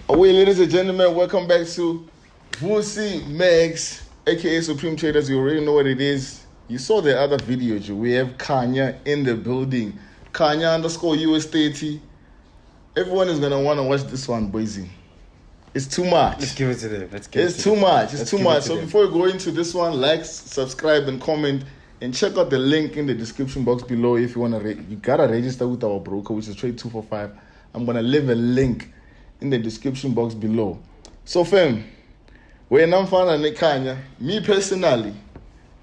Away, ladies and gentlemen, welcome back to vussanie Max, aka Supreme Traders. You already know what it is. You saw the other video, Joe. We have Khanya in the building. Khanya _US30. Everyone is gonna want to watch this one, boys. It's too much. Let's give it to them. It's too much. It's too much. So before we go into this one, like, subscribe, and comment. And check out the link in the description box below if you want to. You gotta register with our broker, which is Trade245. I'm gonna leave a link in the description box below. So, fam, when I'm found Khanya, me personally,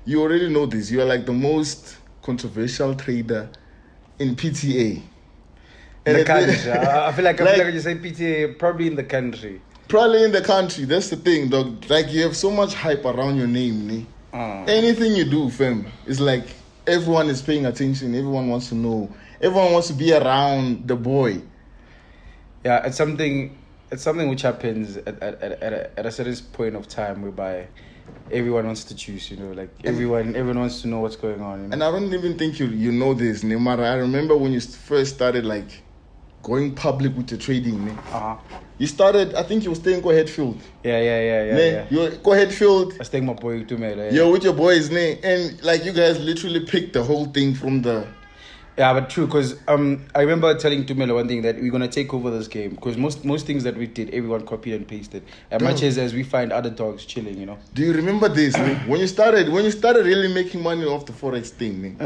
you already know this. You are like the most controversial trader in PTA. In the country. I feel like when you say PTA, probably in the country. Probably in the country. That's the thing, dog. Like, you have so much hype around your name, ne? Anything you do, fam, it's like everyone is paying attention. Everyone wants to know. Everyone wants to be around the boy. Yeah, it's something which happens at a certain point of time whereby everyone wants to choose, like everyone wants to know what's going on. And I don't even think you know this, Neymar. I remember when you first started like going public with the trading. You started, I think you were staying in Hatfield. Yeah. You were Hatfield. I staying with my boy too, man. You're with your boys, and like you guys literally picked the whole thing from the. Yeah, but true, because I remember telling Tumelo one thing, that we're gonna take over this game, because most things that we did, everyone copied and pasted. As much as we find other dogs chilling, Do you remember this? when you started really making money off the Forex thing,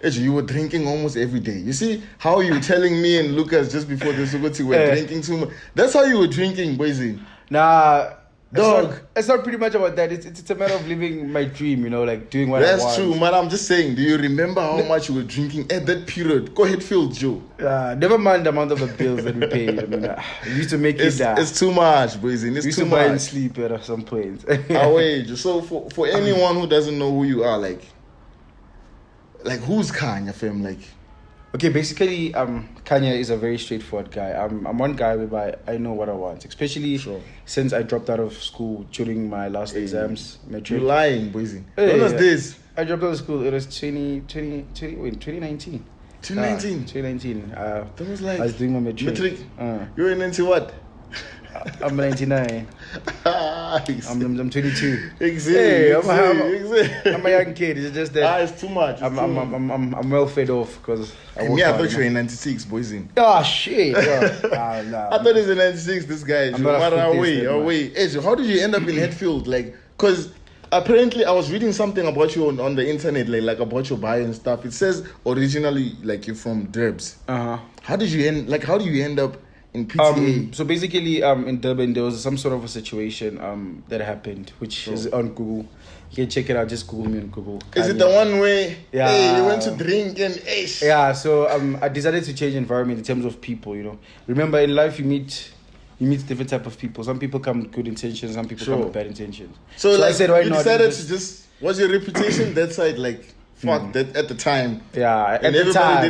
you were drinking almost every day. You see how you were telling me and Lucas just before this, we were drinking too much. That's how you were drinking, boys. Nah. Dog. It's not pretty much about that. It's a matter of living my dream, like doing what I want. That's true, man. I'm just saying, do you remember how much you were drinking at that period? Go ahead, Phil, Joe. Never mind the amount of the bills that we paid. I mean, we used to make it down. It's too much, boys. It's we used too to much. buy and sleep at some point. Wait, so for anyone who doesn't know who you are, like who's Khanya, fam? Like, okay, basically, Khanya is a very straightforward guy. I'm one guy whereby I know what I want, especially since I dropped out of school during my last exams. You're lying, boys. When was this? I dropped out of school. It was 2019. 2019. 2019. That was like I was doing my metric. You're into what? I'm 99. I'm 22. Exactly. Hey, I'm a young kid. It's just that. It's too much. I'm well fed off because I thought you were in 96, boys. Oh shit. I thought it's in 96. This guy. Away. How did you end up in Hatfield? Like, cause apparently I was reading something about you on the internet, like about your bio and stuff. It says originally like you're from Derbs. How do you end up in PTA? So basically, in Durban, there was some sort of a situation that happened, which is on Google. You can check it out. Just Google me on Google. Is it the one where you went to drink and ish? Yeah. So I decided to change environment in terms of people. Remember in life you meet different type of people. Some people come with good intentions. Some people come with bad intentions. So I said, why you not? Decided to just. Was your reputation that side like? Fuck that at the time. Yeah, and at the time.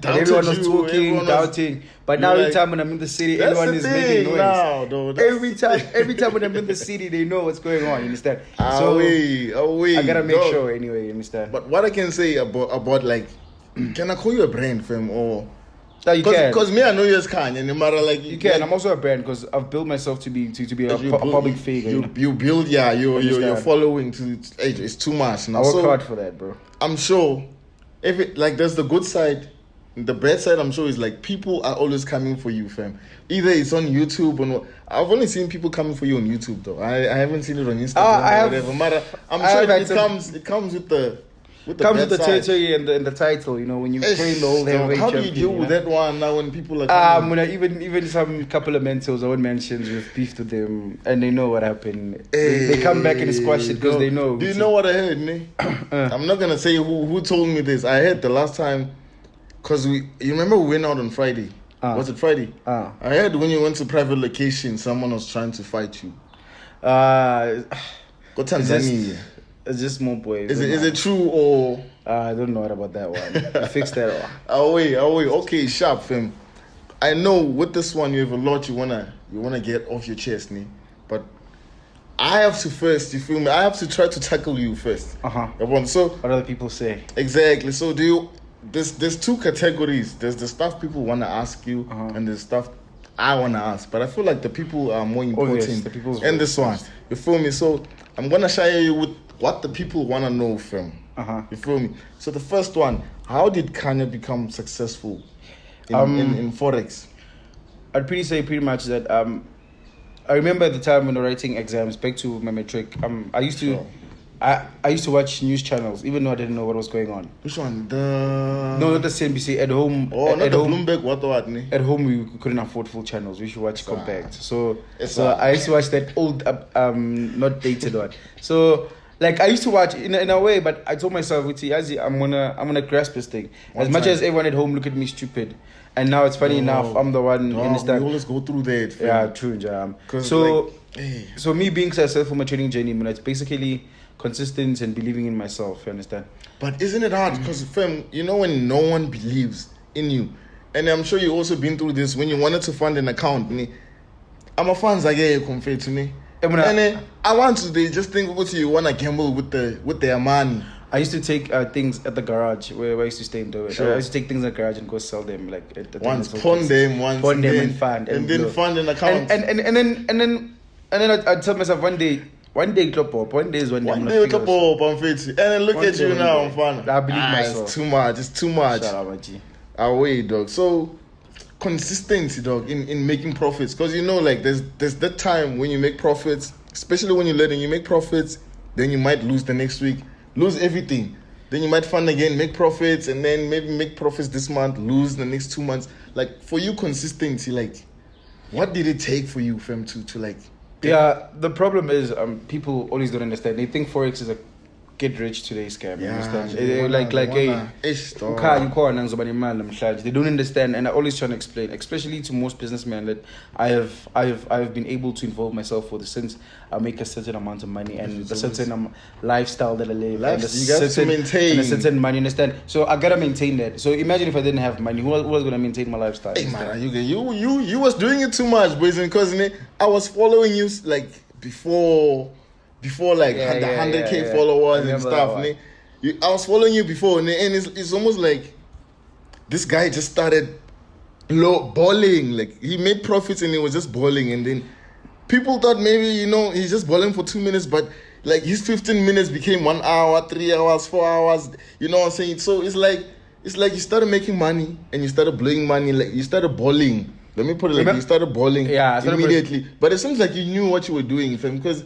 Everyone was talking, doubting. But now every time when I'm in the city, everyone is making noise. Now, though, every time when I'm in the city, they know what's going on. You understand? Away. I gotta make sure anyway. You understand? But what I can say about like, can I call you a brand, fam, or? You can. Because me, I know you as Khanya. No matter like you can. I'm also a brand because I've built myself to be a public figure. You build, your following to. It's too much now. I work hard for that, bro. I'm sure, if it like there's the good side, the bad side. I'm sure is like people are always coming for you, fam. Either it's on YouTube or I've only seen people coming for you on YouTube though. I haven't seen it on Instagram or whatever. I'm sure it comes with the. Comes with the territory and the title, when you play the whole heavyweight champion. How do you deal with that one now when people are even some couple of mentors I won't mention with beef with them and they know what happened. They come back and squash it because they know. Do you know what I heard, ne? I'm not gonna say who told me this. I heard the last time because you remember we went out on Friday. Was it Friday? I heard when you went to private location someone was trying to fight you. Go Tanzania. It's just more boys. Is it true or? I don't know about that one. Fix that one. Away. Okay, sharp, fam. I know with this one you have a lot you wanna get off your chest, ne? But I have to first, you feel me? I have to try to tackle you first. So what other people say? Exactly. So there's two categories. There's the stuff people wanna ask you, and there's stuff I want to ask, but I feel like the people are more important the people's in this one. first. You feel me? So I'm gonna share you with what the people want to know from. You feel me? So the first one, how did Khanya become successful in Forex? I'd say pretty much that I remember at the time when I was writing exams back to my matric. I used to watch news channels even though I didn't know what was going on. Which one? No, not the CNBC. At home. Oh, not the Bloomberg. What? At home, we couldn't afford full channels. We should watch compact. So I used to watch that old, not dated one. So like I used to watch in a way, but I told myself, I'm gonna grasp this thing. As much as everyone at home look at me stupid, and now it's funny enough, I'm the one in this time. We always go through that. Fam. Yeah, true, Jam. So so me being successful for my trading journey, man, it's basically consistent and believing in myself. You understand? But isn't it hard? Because fam, you know when no one believes in you, and I'm sure you also been through this when you wanted to fund an account. I'm a fans again compared to me. And I want to. They just think what you want to gamble with their money. I used to take things at the garage where I used to stay in Durban. Sure. I used to take things at the garage and go sell them like at the once pawn them and fund and then fund an account. And then I tell myself one day club up. One day is when one day club up on face. And then look at you now, fun. I believe myself. It's too much. It's too much. Shout out, G. Away, dog. So consistency, dog, in making profits. Because you know, like there's that time when you make profits, especially when you're learning, you make profits, then you might lose the next week, lose everything. Then you might fund again, make profits, and then maybe make profits this month, lose the next 2 months. Like for you, consistency, like what did it take for you, fam, to like? Yeah, the problem is people always don't understand. They think Forex is a get rich today scam. You understand? They don't understand, and I always try to explain, especially to most businessmen, that I have been able to involve myself for since I make a certain amount of money and the certain lifestyle that I live. And you got to maintain and a certain money. Understand? So I gotta maintain that. So imagine if I didn't have money, who was gonna maintain my lifestyle? Hey man, you was doing it too much, boys, because I was following you like before like the 100K followers and stuff. I was following you before, and it's almost like this guy just started balling. Like he made profits and he was just balling, and then people thought maybe he's just balling for 2 minutes, but like his 15 minutes became 1 hour, 3 hours, 4 hours. You know what I'm saying? So it's like you started making money and you started blowing money. Like you started balling. Let me put it like you started balling immediately. But it seems like you knew what you were doing, fam, because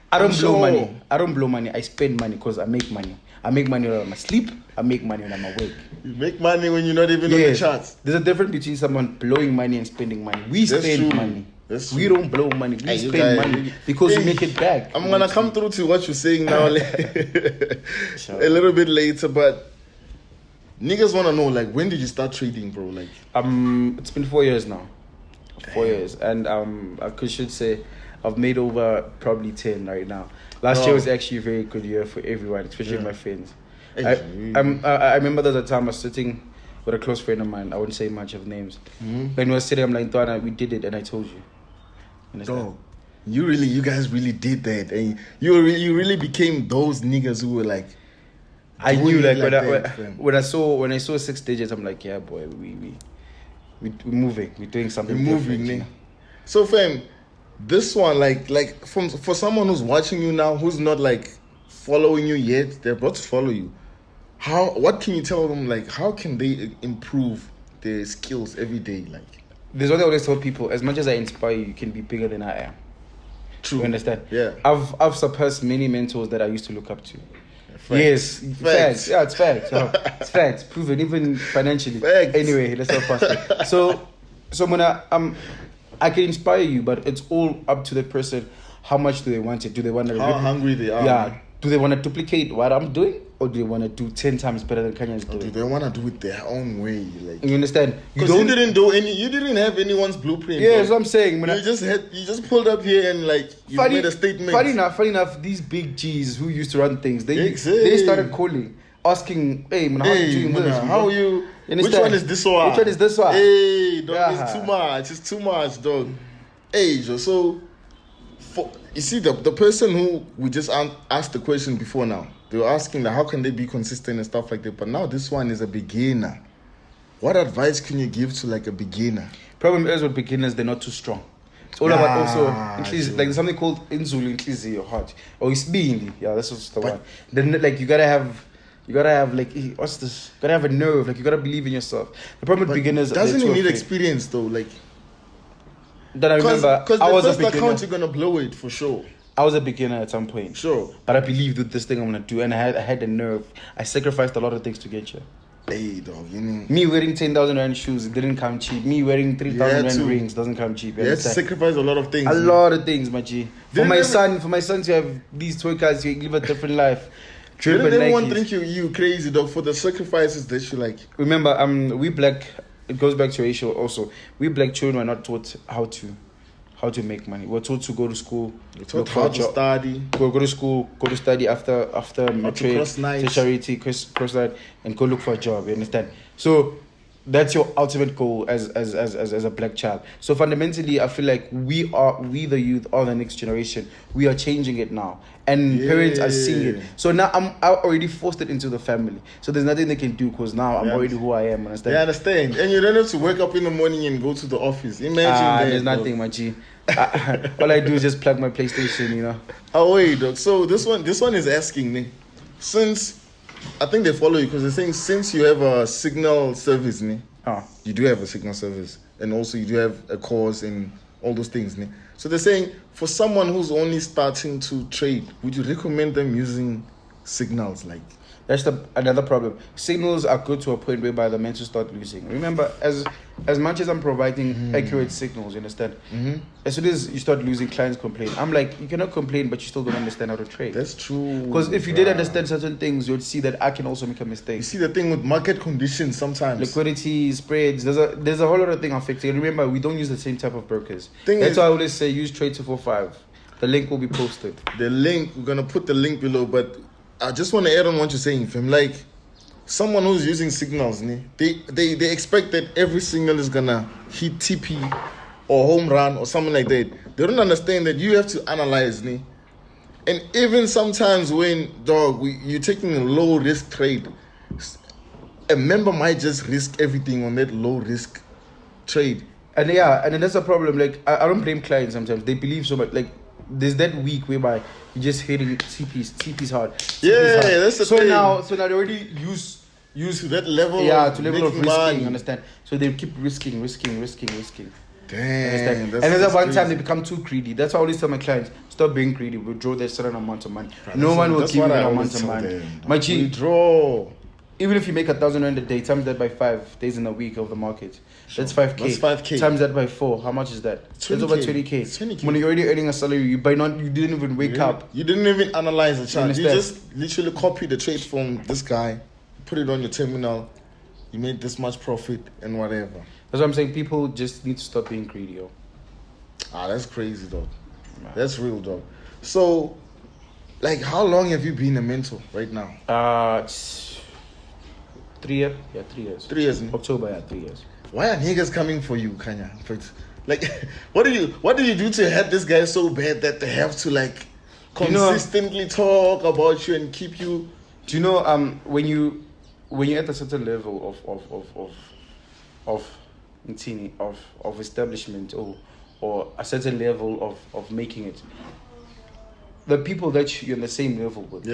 I don't blow money. I don't blow money. I spend money because I make money. I make money when I'm asleep. I make money when I'm awake. You make money when you're not even on the charts. There's a difference between someone blowing money and spending money. We spend money. We don't blow money. We spend money because we make it back. I'm going to come through to what you're saying now a little bit later, but niggas want to know, like, when did you start trading, bro? Like, it's been 4 years now. 4 years. And I should say I've made over probably 10 right now. Last year was actually a very good year for everyone, especially my friends. I remember there was a time I was sitting with a close friend of mine. I wouldn't say much of names. When we were sitting, I'm like, Dwana, we did it, and I told you. Dog, you guys really did that, and you really became those niggas who were like. I knew, like when I saw 6 digits, I'm like, yeah, boy, we're moving, we're doing something. We're moving, So, fam. This one, like for someone who's watching you now, who's not like following you yet, they're about to follow you. What can you tell them? Like, how can they improve their skills every day? Like, there's what I always tell people: as much as I inspire you, you can be bigger than I am. True. You understand? Yeah. I've surpassed many mentors that I used to look up to. Facts. Yes, facts. Yeah, it's facts. It's facts. Proven, even financially. Facts. Anyway, let's not pass it. So when I can inspire you, but it's all up to the person. How much do they want it? Do they want to? How hungry they are? Yeah. Do they want to duplicate what I'm doing, or do they want to do 10 times better than Khanya is doing? Do they want to do it their own way? Like, you understand? Because you didn't have anyone's blueprint. Yeah, that's what I'm saying. You just pulled up here and like you made a statement. Funny enough, these big G's who used to run things, they started calling, asking, "Hey, man, how are you doing this? How are you? Which one is this one? Which one is this one? Hey, dog, it's too much. It's too much, dog. Hey, Joe, so you see the person who we just asked the question before now, they were asking how can they be consistent and stuff like that. But now this one is a beginner. what advice can you give to like a beginner? Problem is with beginners, they're not too strong. It's all about also like there's something called inzulu inhliziyo, your heart, or isibindi. Yeah, that's what's the one. Then like you gotta have like what's this? You gotta have a nerve. Like you gotta believe in yourself. The problem with beginners, doesn't it need experience though? Like that I remember, because I the was first a beginner. account you're gonna blow it for sure. I was a beginner at some point. Sure. But I believed with this thing I'm gonna do, and I had the nerve. I sacrificed a lot of things to get here. Hey dog, you know. Me wearing 10,000 rand shoes, it didn't come cheap. Me wearing 3,000 rand rings doesn't come cheap. You had to sacrifice a lot of things. A lot of things, my G. For my son to have these toy cars, you live a different life. Didn't everyone think you crazy dog for the sacrifices that you like? Remember, we black. It goes back to racial also. We black children were not taught how to make money. We're taught to go to school, taught how to study, go to school, go to study after matric, tertiary, cross night, and go look for a job. You understand? So that's your ultimate goal as a black child. So fundamentally, I feel like we the youth are the next generation. We are changing it now, and parents are seeing it. So now I already forced it into the family. So there's nothing they can do because now I'm already who I am. Understand? Yeah, I understand. And you don't have to wake up in the morning and go to the office. Imagine that. There's nothing, my G. All I do is just plug my PlayStation, you know. Oh wait, dog. So this one is asking me, since I think they follow you because they're saying since you have a signal service, you do have a signal service, and also you do have a course and all those things, So they're saying for someone who's only starting to trade, would you recommend them using signals like? That's another problem. Signals are good to a point whereby the men to start losing. Remember, as much as I'm providing accurate signals, you understand? As soon as you start losing, clients complain. I'm like, you cannot complain, but you still don't understand how to trade. That's true. Because if you did understand certain things, you'd see that I can also make a mistake. You see the thing with market conditions sometimes. Liquidity, spreads, there's a whole lot of thing affecting. Remember, we don't use the same type of brokers. That's why I always say use Trade245. The link will be posted. We're going to put the link below, but I just want to add on what you're saying, fam. Like, someone who's using signals, they expect that every signal is gonna hit TP or home run or something like that. They don't understand that you have to analyze, and even sometimes when you're taking a low risk trade, a member might just risk everything on that low risk trade. And then that's a problem. Like I don't blame clients sometimes. They believe so much. Like there's that week whereby you're just hitting TP's hard. That's the thing. So now they already use to that level. Yeah, to level of risking. Understand? So they keep risking. Damn. And then at one time they become too greedy. That's why I always tell my clients, stop being greedy. Withdraw that certain amount of money. No one will give you an amount of money. My G, withdraw. Even if you make 1,000 rand a day, times that by 5 days in a week of the market, that's 5k. That's 5k. Times that by 4, how much is that? 20K. That's over 20k. When you're already earning a salary, you didn't even wake up. You didn't even analyze the chart. You just literally copy the trade from this guy, put it on your terminal. You made this much profit and whatever. That's what I'm saying. People just need to stop being greedy, yo. That's crazy, dog. That's real, dog. So, like, how long have you been a mentor right now? 3 years. Yeah, 3 years. 3 years. October, 3 years. Why are niggas coming for you, Khanya? Like, what do you do to hurt this guy so bad that they have to like consistently talk about you and keep you? Do you know when you're at a certain level of establishment or a certain level of making it, the people that you're on the same level with,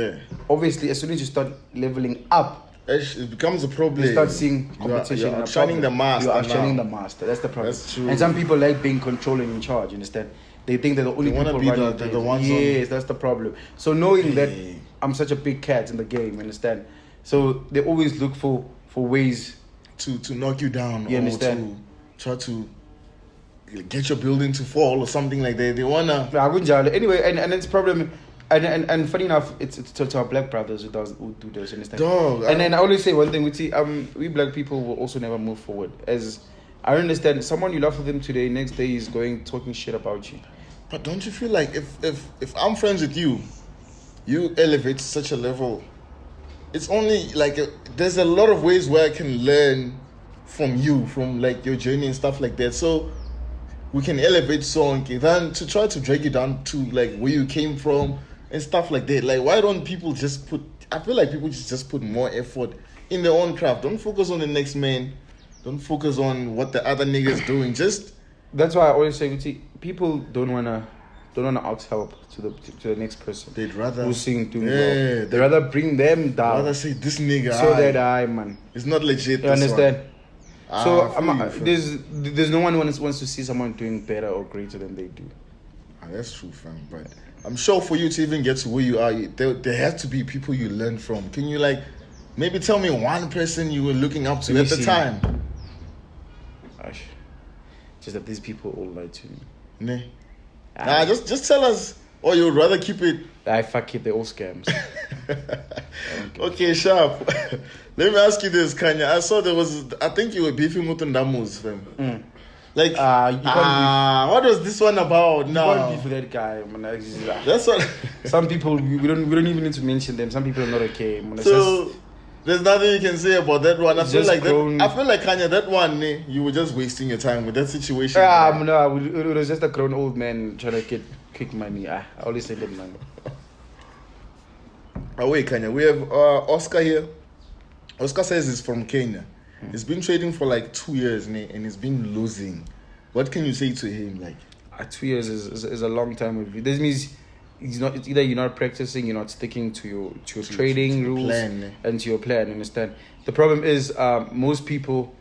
obviously as soon as you start leveling up, it becomes a problem. You start seeing competition. You're outshining the master. You're outshining the master. That's the problem. That's true. And some people like being controlling in charge. You understand? They think they're the only people running the ones. Yes, that's the problem. So knowing that I'm such a big cat in the game, you understand? So they always look for ways to knock you down. You understand? To try to get your building to fall or something like that. They wanna. Anyway, and it's problem. And funny enough, it's to our black brothers who do this, understand? Dog, and then I always say one thing, we black people will also never move forward. As I understand, someone you laugh with them today, next day he's talking shit about you. But don't you feel like if I'm friends with you, you elevate to such a level, it's only like there's a lot of ways where I can learn from you, from like your journey and stuff like that. So we can elevate than to try to drag you down to like where you came from and stuff like that. Like, why don't people I feel like people just put more effort in their own craft. Don't focus on the next man. Don't focus on what the other niggas doing. Just that's why I always say, people don't wanna ask help to the next person. they'd rather who's doing well. They'd rather bring them down. Rather say this nigga. So that man. It's not legit. You understand? So there's no one wants to see someone doing better or greater than they do. That's true, fam. But I'm sure for you to even get to where you are, there has to be people you learn from. Can you maybe tell me one person you were looking up to at the time? Gosh, just that these people all lied to me. Nah, just tell us. Or you'd rather keep it. Fuck it, they're all scams. Okay, sharp. Let me ask you this, Khanya. I saw I think you were beefing with Ndamus, fam. What was this one about? You can't beef with that guy, man. That's what. Some people we don't even need to mention them. Some people are not okay. Man. So there's nothing you can say about that one. I feel like Khanya, that one, you were just wasting your time with that situation. No, it was just a grown old man trying to get quick money. I always say that, man. Wait, Khanya, we have Oscar here. Oscar says he's from Kenya. He's been trading for 2 years, and he's been losing. What can you say to him? 2 years is a long time. This means it's either you're not practicing, you're not sticking to your trading rules and to your plan. Understand? The problem is most people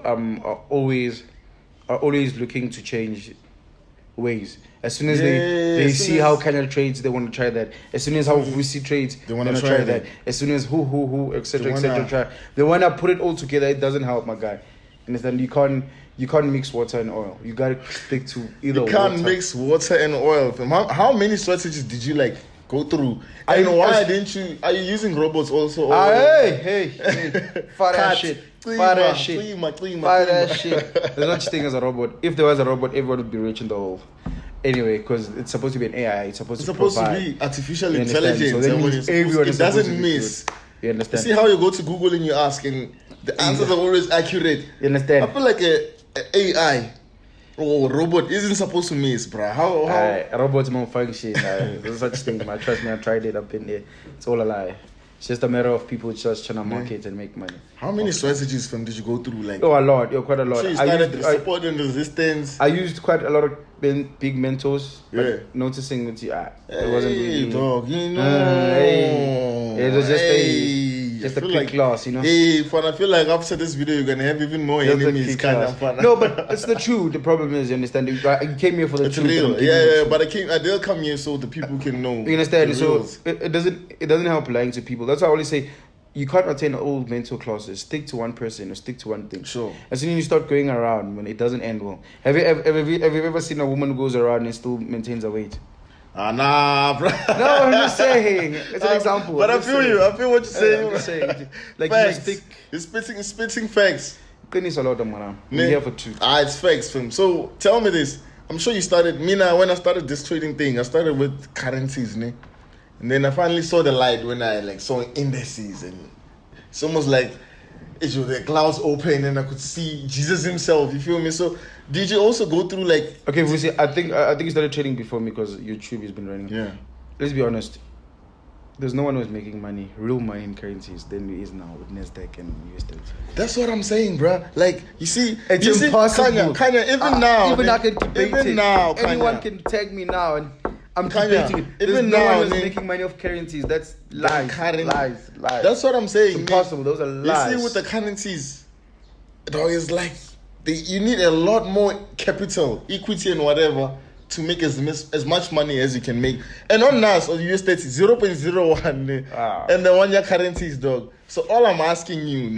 are always looking to change ways. As soon as they see how Khanya trades, they want to try that. As soon as how Vusi trades, they want to try that. As soon as who etc. try. They want to put it all together. It doesn't help, my guy. Understand? You can't mix water and oil. You gotta stick to either. You can't mix water and oil. How many strategies did you go through? Why didn't you? Are you using robots also? Hey, fire that shit. Fire that shit. There's no such thing as a robot. If there was a robot, everyone would be rich in the hole. Anyway, because it's supposed to be an AI. It's supposed to be artificial intelligence. So it doesn't miss. You understand? See how you go to Google and you ask, and the answers are always accurate. You understand? I feel like a AI or robot isn't supposed to miss, bruh. How? Robots malfunction. There's such thing, man. Trust me, I tried it up in there. It's all a lie. It's just a matter of people just trying to market and make money. How many strategies did you go through? A lot. Quite a lot. So you started support and resistance. I used quite a lot of big mentors. But noticing that it wasn't really. Dog, it was just a quick class, you know. Hey, fun. I feel like after this video, you're gonna have even more enemies. Kind of fun. No, but it's the truth. The problem is, you understand. You came here for the truth. Real. Yeah, but I did come here so the people can know. You understand? So it doesn't help lying to people. That's why I always say, you can't attain all mental classes. Stick to one person or stick to one thing. Sure. As soon as you start going around, when it doesn't end well. Have you ever seen a woman who goes around and still maintains her weight? Nah, bro. No, I'm just saying. It's an example. But I feel you. I feel what you're saying. I'm just saying. Facts. You spitting facts. Goodness a lot of man. We're here for truth. It's facts, fam. So tell me this. I'm sure you started. When I started this trading thing, I started with currencies, ne? And then I finally saw the light when I saw indices, and it's almost like the clouds open and I could see Jesus himself. You feel me? So did you also go through Okay, we see. I think you started trading before me because YouTube has been running. Yeah. Let's be honest. There's no one who's making real money in currencies than there is now with Nasdaq and USD. That's what I'm saying, bro. You see, it's impossible. Kanya, even now, even I can debate even it. Now, anyone can tag me now and I'm debating it. Even no now, one is making money off currencies. That's lies. Lies. That's what I'm saying. It's impossible. Those are lies. You see, with the currencies, it's you need a lot more capital, equity, and whatever to make as much money as you can make. And on NAS or US30, 0.01, and the 1 year currencies, dog. So all I'm asking you,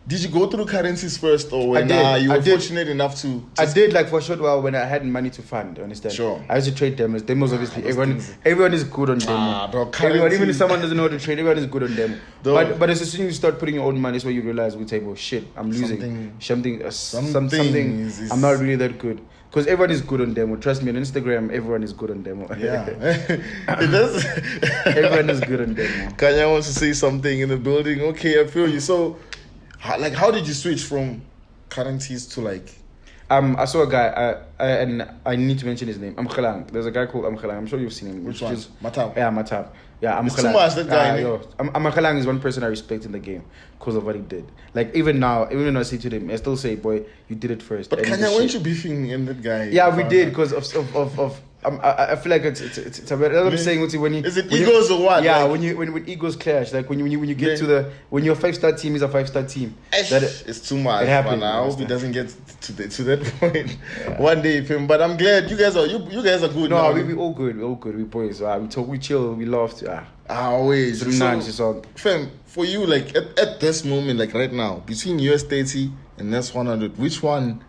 did you go through currencies first, or when you were fortunate enough to? I did, for a short while when I had money to fund. You understand? Sure. I used to trade demos. Demos, obviously, everyone is good on demo. Dog, everyone, even if someone doesn't know how to trade, everyone is good on demo. But as soon as you start putting your own money, it's where you realize, shit, I'm losing. Something. I'm not really that good. Because everyone is good on demo. Trust me, on Instagram, everyone is good on demo. Yeah. It does. Everyone is good on demo. Khanya wants to say something in the building. Okay, I feel you. So, how did you switch from currencies to I saw a guy, and I need to mention his name. Amkhalang. There's a guy called Amkhalang. I'm sure you've seen him. Which one? Matab. Yeah, Matab. Yeah, It's too much, that guy. Amkhalang is one person I respect in the game because of what he did. Like, even now, even when I say to him, I still say, boy, you did it first. But Khanya, weren't you beefing him, that guy? Yeah, we did because of I feel like it's a bit. I'm saying when you is it egos or what? Yeah, like, when egos clash, like when you get to when your 5-star team is a 5-star team, it's too much. It happens. I hope it doesn't get to that point one day, fam. But I'm glad you guys are good. No, we all good. We all good. We boys. We talk. We chill. We laugh. Always. So, fam, for you, like at this moment, like right now, between US30 and US100, which one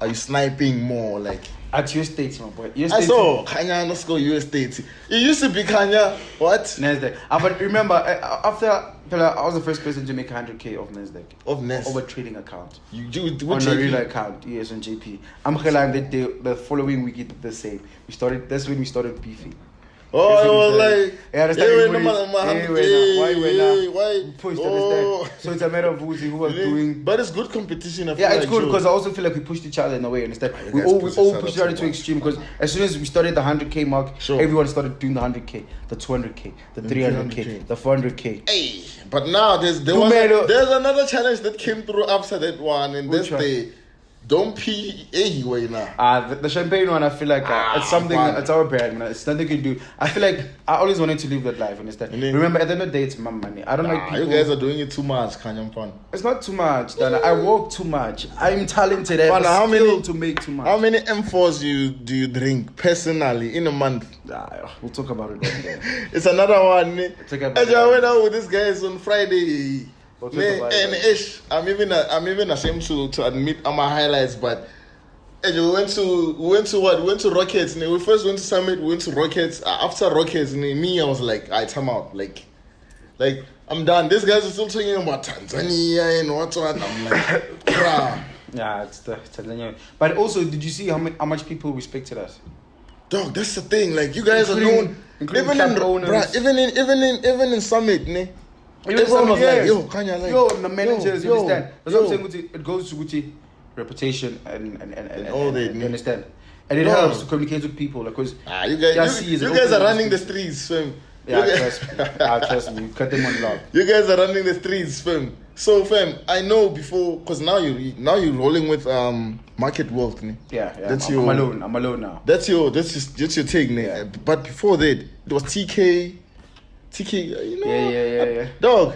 are you sniping more? Like. At US30, my boy. I saw Khanya underscore US30. It used to be Khanya, what? Nasdaq. But remember, after I was the first person to make 100K of Nasdaq. Of Nasdaq? Over trading account. You do on a real account, yes, on JP. I'm glad that the following week it did the same. That's when we started beefing. Oh, I was like, why pushed, understand? So it's a matter of who was doing. But it's good competition. It's good because I also feel like we pushed each other in a way, understand? We all pushed each other to extreme because as soon as we started the 100K mark, everyone started doing the 100K, the 200K, the 300K, the 400K. Hey, but now there's another challenge that came through after that one, and that's the don't pee anyway now. The champagne one, I feel like it's something. It's our brand, man. It's nothing you can do. I feel like I always wanted to live that life. Understand? Remember, at the end of the day, it's my money. I don't like people. You guys are doing it too much, Khanya. It's not too much, Dana. I work too much. I'm talented. I have skill to make too much. How many M4s do you drink personally in a month? We'll talk about it one day. It's another one. I went out with this guys on Friday. I'm even ashamed to admit on my highlights, but we went to what? We went to Rockets. We first went to Summit. We went to Rockets. After Rockets, I was like, I time out. Like I'm done. These guys are still talking about Tanzania and what. I'm like, bruh. Yeah, it's Tanzania. But also, did you see how much people respected us? Dog, that's the thing. Like you guys are known, even in Summit, Everyone was like, yo, Khanya, like, yo, the managers, you understand? That's what I'm saying. It goes to Gucci reputation and all that. You understand? And it helps to communicate with people because you guys are running the streets, fam. Trust me. You cut them on love. You guys are running the streets, fam. So, fam, I know before because now you're rolling with Market World, ne? Yeah. I'm alone now. That's your take, ne? Yeah. But before that, it was TK, you know. Yeah. Dog,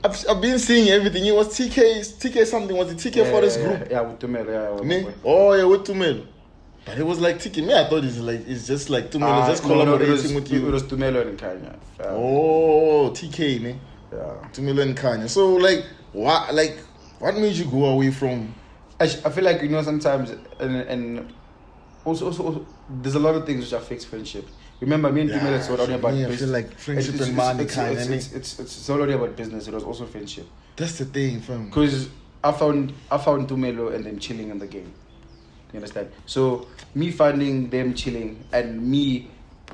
I've been seeing everything. It was TK something. Was it TK Forex Group? Yeah, with Tumelo. With Tumelo. But it was like TK. Me, I thought it's just like Tumelo just collaborating with you. It was Tumelo and Khanya. TK, ne? Yeah. Tumelo and Khanya. So what made you go away from? I feel like sometimes and also there's a lot of things which affect friendship. Remember, me and Tumelo, it's not only about business. I feel like friendship and money it's not only about business. It was also friendship. That's the thing, fam. Because I found Tumelo and them chilling in the game. You understand? So me finding them chilling and me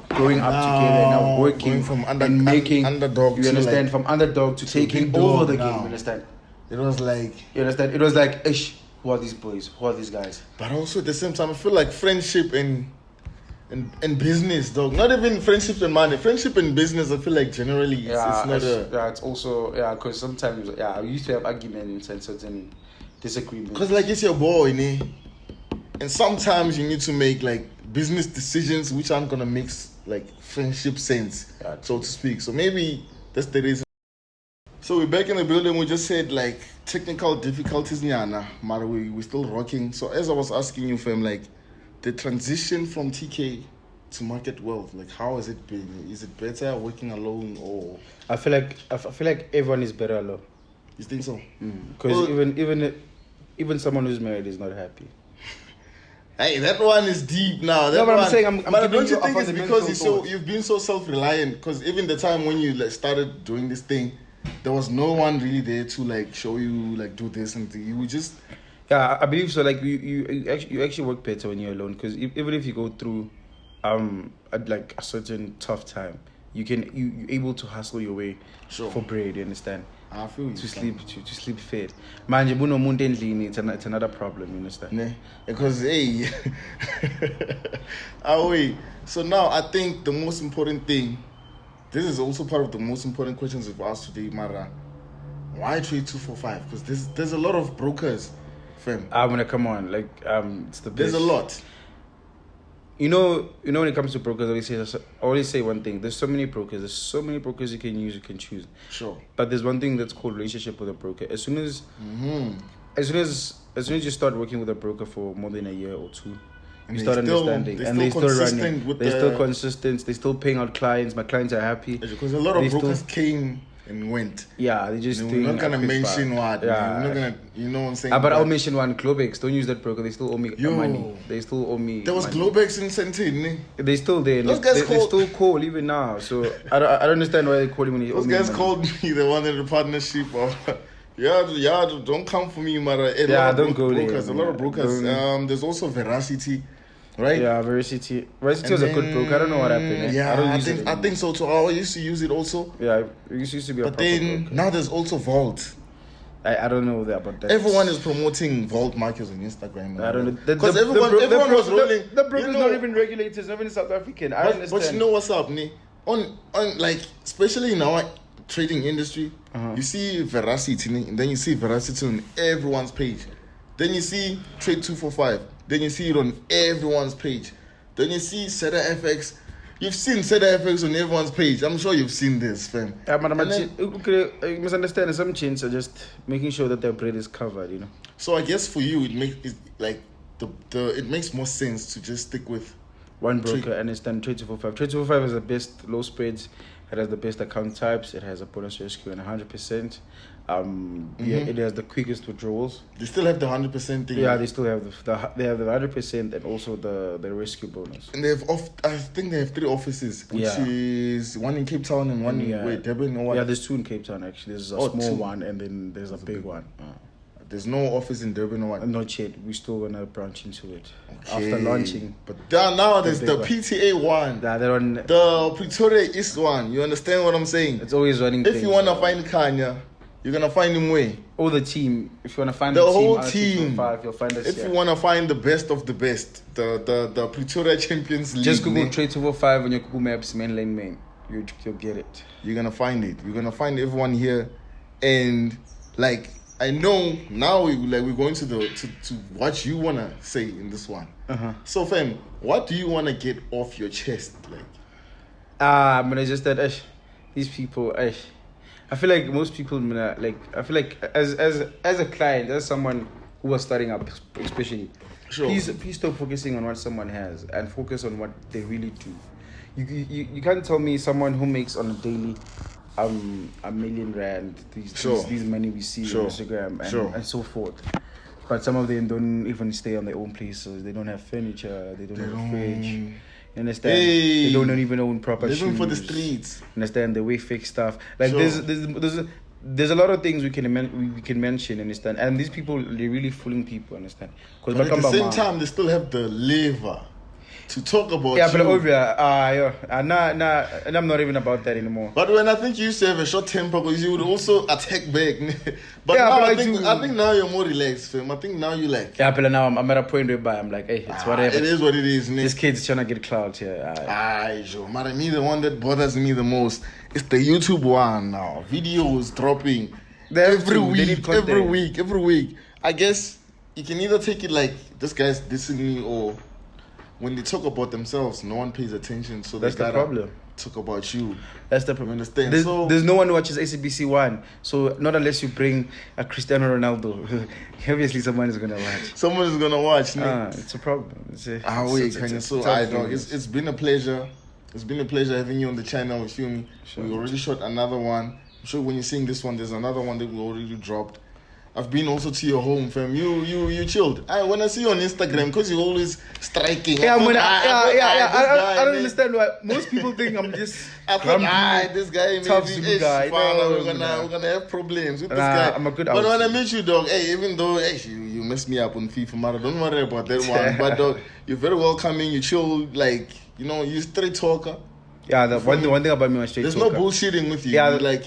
growing up together now working from underdog. You understand? From underdog to taking over the game. You understand? It was like. You understand? It was like, ish. Who are these boys? Who are these guys? But also at the same time, I feel like friendship and business, dog. Not even friendship and money. Friendship and business, I feel like generally it's not it's also, because sometimes, we used to have arguments and certain disagreements. Because like it's your boy, ne? And sometimes you need to make like business decisions which aren't gonna make like friendship sense, so to speak. So maybe that's the reason. So we're back in the building. We just said like technical difficulties, nyana, but we're still rocking. So as I was asking you, fam, like the transition from TK to Market World, like how has it been? Is it better working alone or? I feel like everyone is better alone. You think so? Because even someone who's married is not happy. Hey, that one is deep now. But I'm saying, but don't you think it's because you've been so self-reliant? Because even the time when you started doing this thing, there was no one really there to like show you like do this and you would just. Yeah, I believe so. Like you actually work better when you're alone. Because even if you go through, a certain tough time, you're able to hustle your way for bread. You understand? I feel you. To sleep fed. Manje bunomuntu endlini, it's another problem, you understand? Ne? Because hey, wait. So now I think the most important thing, this is also part of the most important questions we've asked today, Mara. Why Trade245? Because there's a lot of brokers, fam. I'm gonna come on, like it's the best. There's a lot. You know, when it comes to brokers, I always say one thing. There's so many brokers you can use, you can choose. Sure. But there's one thing that's called relationship with a broker. As soon as you start working with a broker for more than a year or two, you start understanding, and they're still running. They're still consistent. They're still paying out clients. My clients are happy because a lot of brokers came and went. Yeah, they just. We're not gonna mention what. Yeah. We're not gonna. You know what I'm saying? But I'll mention one. Globex. Don't use that broker. They still owe me money. They still owe me. There was money. Globex in Santini. They still there. They still call even now. So I don't understand why they call him when he. Those guys called me. They wanted a partnership. Yeah, don't come for me, Mara. Don't go there. A lot of brokers. There's also Veracity. Right? Yeah, Veracity was a good broker. I don't know what happened. Yeah, I think so too. I used to use it also. Yeah, it used to be a But then broker. now there's also Vault. I don't know about that. Everyone is promoting Vault markets on Instagram. I don't know. Because everyone was rolling. The broker's not even regulated. It's not even South African. I understand. But you know what's up, Ni? On like, especially in our trading industry, you see Veracity, and then you see Veracity on everyone's page. Then you see Trade245. Then you see it on everyone's page. Then you see Seda FX. You've seen Seda FX on everyone's page. I'm sure you've seen this, fam. Yeah, but you must understand some chains are just making sure that their bread is covered, you know. So I guess for you, it makes more sense to just stick with one broker and it's done Trade245. Trade245 has the best low spreads. It has the best account types. It has a bonus rescue and 100%. It has the quickest withdrawals. They still have the 100% thing. Yeah, they still have the 100% and also the rescue bonus. And I think they have 3 offices, which is one in Cape Town and one in Durban or what? Yeah, there's 2 in Cape Town actually. There's a small one and then there's a big one. There's no office in Durban or what? Not yet. We're still gonna branch into it after launching. But now there's the PTA one. The Pretoria East one. You understand what I'm saying? It's always running. If you wanna find Khanya, you're gonna find him where? Or the team. If you wanna find the whole team, you'll find us. If you wanna find the best of the best, the Pretoria Champions League. Just Google Trade245 on your Google Maps, main lane main. You'll get it. You're gonna find it. You're gonna find everyone here, and like. I know now we're going to what you wanna say in this one. So fam, what do you wanna get off your chest? Like I'm gonna just that these people I feel like most people I feel like as a client, as someone who was starting up especially, please stop focusing on what someone has and focus on what they really do. You can't tell me someone who makes on a daily $1 million, these money we see on Instagram and so forth. But some of them don't even stay on their own places. They don't have furniture. They don't have a fridge. You understand? They don't even own proper shoes. Living for the streets. Understand? They wear fake stuff. Like there's a lot of things we can mention. Understand? And these people, they're really fooling people. Understand? But at the same time, they still have the lever to talk about and I'm not even about that anymore. But when I think you used to have a short temper, because you would also attack back. But now I think now you're more relaxed, fam. I think now you like. Yeah, but now I'm at a point where I'm like, hey, it's whatever. It is what it is. This kid's trying to get clout here. But me, the one that bothers me the most is the YouTube one now. Videos dropping every week. I guess you can either take it like this guy's dissing me, or when they talk about themselves, no one pays attention. So that's the problem. Talk about you. That's the problem. Understand? There's no one who watches ACBC One. So not unless you bring a Cristiano Ronaldo. Obviously, someone is gonna watch. Someone is gonna watch. It's a problem. It's been a pleasure. It's been a pleasure having you on the channel. You feel me? Sure. We already shot another one. I'm sure when you're seeing this one, there's another one that we already dropped. I've been also to your home, fam. You chilled. When I see you on Instagram, because you're always striking. I don't understand why most people think I'm just. I thought, this guy maybe guy. We're gonna have problems with this guy. I'm a good. But when I meet you, dog, even though you messed me up on FIFA, man, don't worry about that one. But dog, you're very welcoming. You chill, you're a straight talker. Yeah, the one thing about me, I'm a straight There's talker. no bullshitting with you. Yeah, like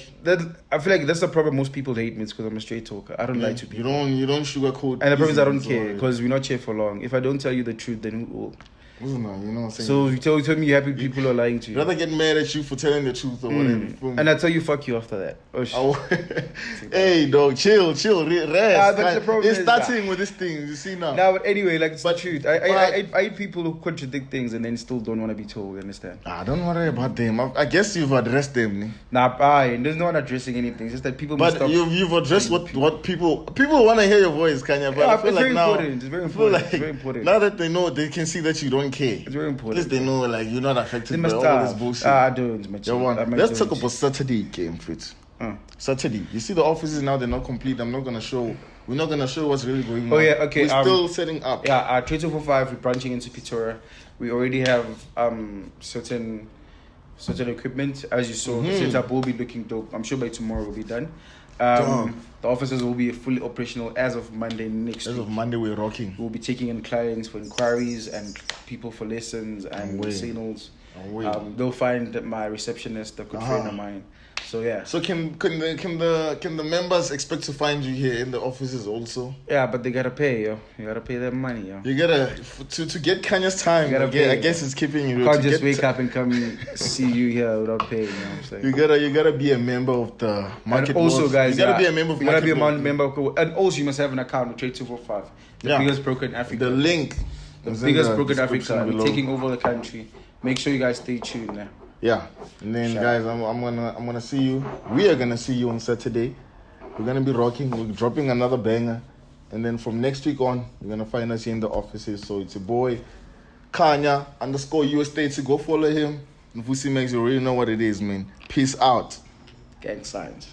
I feel like that's the problem. Most people hate me. It's because I'm a straight talker. I don't lie to people. You don't sugarcoat. And the problem is I don't care because we're not here for long. If I don't tell you the truth, then who will? You know what I'm saying? So you tell me you're happy people are lying to you. Rather get mad at you for telling the truth or whatever. And I tell you fuck you after that. Oh shit. Hey dog, chill, rest. But the problem it's is starting with this thing, you see now. No, but anyway, like it's the truth. I hate people who contradict things and then still don't want to be told. You understand? Don't worry about them. I guess you've addressed them. There's no one addressing anything. It's just that people. But you've addressed what people want to hear your voice, Kanya. But I feel like now it's very important. It's very important. Now that they know, they can see that you don't care. It's very important. At least they know like you're not affected by all this bullshit. I don't. Let's talk about Saturday game, Fritz. Saturday. You see the offices now, they're not complete. We're not gonna show what's really going on. Oh yeah, okay. We're still setting up. Yeah, Trade245, we're branching into Pretoria. We already have certain equipment. As you saw, the setup will be looking dope. I'm sure by tomorrow we'll be done. The offices will be fully operational as of Monday next week. As of Monday, we're rocking. We'll be taking in clients for inquiries and people for lessons and signals. They'll find my receptionist, a good friend of mine. So yeah. So can the members expect to find you here in the offices also? Yeah, but they gotta pay, yo. You gotta pay them money, yo. You gotta to get Kanya's time. I guess it's keeping you. You can't just wake up and come see you here without paying. You know what I'm saying? You gotta be a member of the market. And also, guys, you gotta be a member of. You gotta be a member of, and also you must have an account with Trade245, the biggest broker in Africa. The link. The biggest broker in Africa. We're taking over the country. Make sure you guys stay tuned now. Yeah, and then guys, I'm gonna see you. We are gonna see you on Saturday. We're gonna be rocking. We're dropping another banger, and then from next week on, you're gonna find us here in the offices. So it's your boy Khanya _US30. Go follow him. And Vussanie, you already know what it is, man. Peace out. Gang signs.